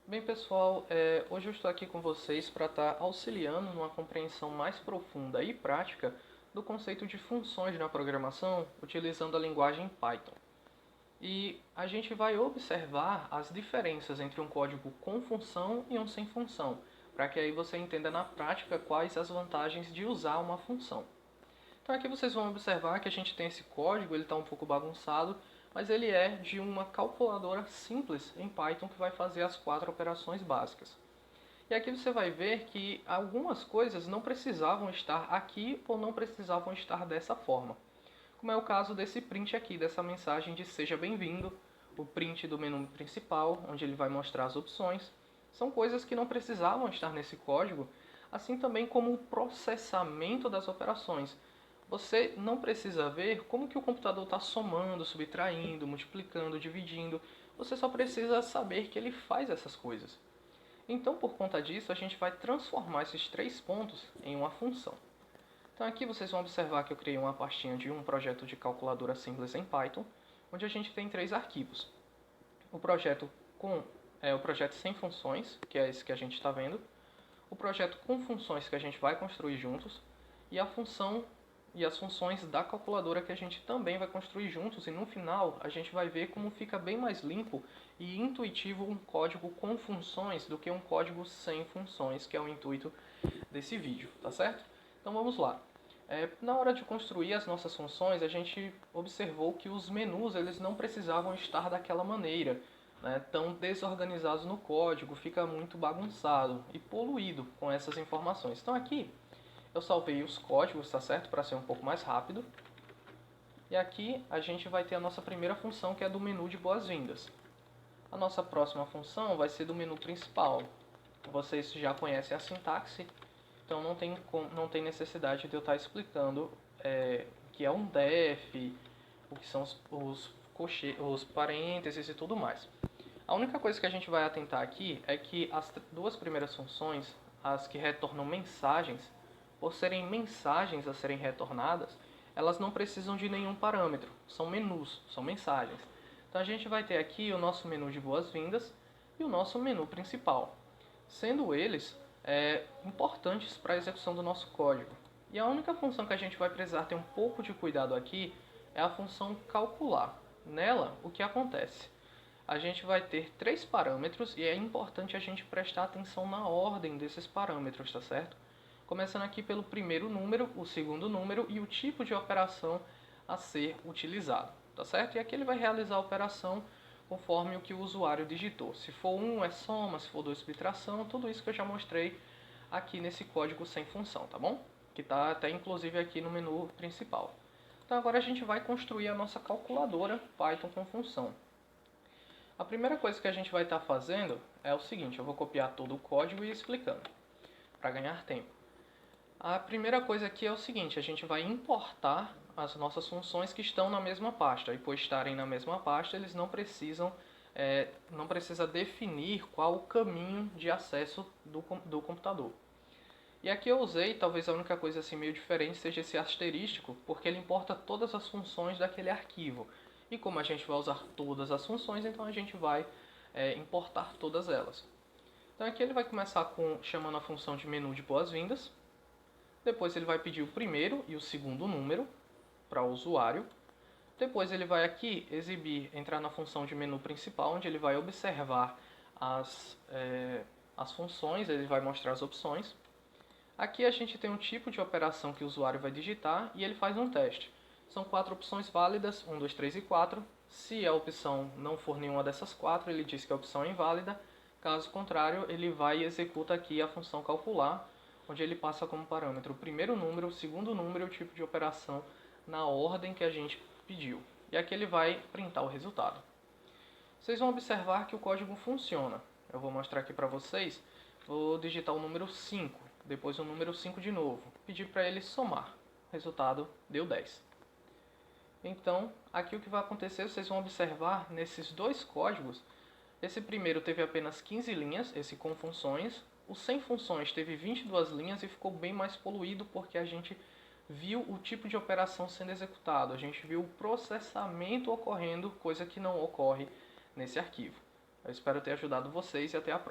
Bem, pessoal, hoje eu estou aqui com vocês para estar auxiliando numa compreensão mais profunda e prática do conceito de funções na programação utilizando a linguagem Python. E a gente vai observar as diferenças entre um código com função e um sem função, para que aí você entenda na prática quais as vantagens de usar uma função. Então aqui vocês vão observar que a gente tem esse código, ele está um pouco bagunçado, mas ele é de uma calculadora simples em Python que vai fazer as 4 operações básicas. E aqui você vai ver que algumas coisas não precisavam estar aqui ou não precisavam estar dessa forma. Como é o caso desse print aqui, dessa mensagem de seja bem-vindo, o print do menu principal, onde ele vai mostrar as opções. São coisas que não precisavam estar nesse código, assim também como o processamento das operações. Você não precisa ver como que o computador está somando, subtraindo, multiplicando, dividindo. Você só precisa saber que ele faz essas coisas. Então, por conta disso, a gente vai transformar esses 3 pontos em uma função. Então aqui vocês vão observar que eu criei uma pastinha de um projeto de calculadora simples em Python, onde a gente tem 3 arquivos. O projeto o projeto sem funções, que é esse que a gente está vendo, o projeto com funções que a gente vai construir juntos, e a função e as funções da calculadora que a gente também vai construir juntos, e no final a gente vai ver como fica bem mais limpo e intuitivo um código com funções do que um código sem funções, que é o intuito desse vídeo, tá certo? Então vamos lá. Na hora de construir as nossas funções, a gente observou que os menus eles não precisavam estar daquela maneira, né, tão desorganizados no código, fica muito bagunçado e poluído com essas informações. Então aqui eu salvei os códigos, tá certo? Para ser um pouco mais rápido. E aqui a gente vai ter a nossa primeira função, que é do menu de boas-vindas. A nossa próxima função vai ser do menu principal. Vocês já conhecem a sintaxe, então não tem necessidade de eu estar explicando o que é um def, o que são os parênteses e tudo mais. A única coisa que a gente vai atentar aqui é que as duas primeiras funções, as que retornam mensagens, por serem mensagens a serem retornadas, elas não precisam de nenhum parâmetro, são menus, são mensagens. Então a gente vai ter aqui o nosso menu de boas-vindas e o nosso menu principal, sendo eles importantes para a execução do nosso código. E a única função que a gente vai precisar ter um pouco de cuidado aqui é a função calcular. Nela, o que acontece? A gente vai ter 3 parâmetros e é importante a gente prestar atenção na ordem desses parâmetros, tá certo? Começando aqui pelo primeiro número, o segundo número e o tipo de operação a ser utilizado, tá certo? E aqui ele vai realizar a operação conforme o que o usuário digitou. Se for 1 é soma, se for 2 subtração, tudo isso que eu já mostrei aqui nesse código sem função, tá bom? Que está até inclusive aqui no menu principal. Então agora a gente vai construir a nossa calculadora Python com função. A primeira coisa que a gente vai estar fazendo é o seguinte, eu vou copiar todo o código e ir explicando, para ganhar tempo. A primeira coisa aqui é o seguinte, a gente vai importar as nossas funções que estão na mesma pasta. E por estarem na mesma pasta, eles não precisa definir qual o caminho de acesso do computador. E aqui eu usei, talvez a única coisa assim meio diferente seja esse asterístico, porque ele importa todas as funções daquele arquivo. E como a gente vai usar todas as funções, então a gente vai importar todas elas. Então aqui ele vai começar chamando a função de menu de boas-vindas. Depois ele vai pedir o primeiro e o segundo número para o usuário. Depois ele vai aqui entrar na função de menu principal, onde ele vai observar as funções, ele vai mostrar as opções. Aqui a gente tem um tipo de operação que o usuário vai digitar e ele faz um teste. São 4 opções válidas, 1, 2, 3 e 4. Se a opção não for nenhuma dessas 4, ele diz que a opção é inválida. Caso contrário, ele vai e executa aqui a função calcular, onde ele passa como parâmetro o primeiro número, o segundo número e o tipo de operação na ordem que a gente pediu. E aqui ele vai printar o resultado. Vocês vão observar que o código funciona. Eu vou mostrar aqui para vocês. Vou digitar o número 5, depois o número 5 de novo. Pedir para ele somar. O resultado deu 10. Então, aqui o que vai acontecer, vocês vão observar nesses dois códigos. Esse primeiro teve apenas 15 linhas, esse com funções. O sem funções teve 22 linhas e ficou bem mais poluído porque a gente viu o tipo de operação sendo executado. A gente viu o processamento ocorrendo, coisa que não ocorre nesse arquivo. Eu espero ter ajudado vocês e até a próxima.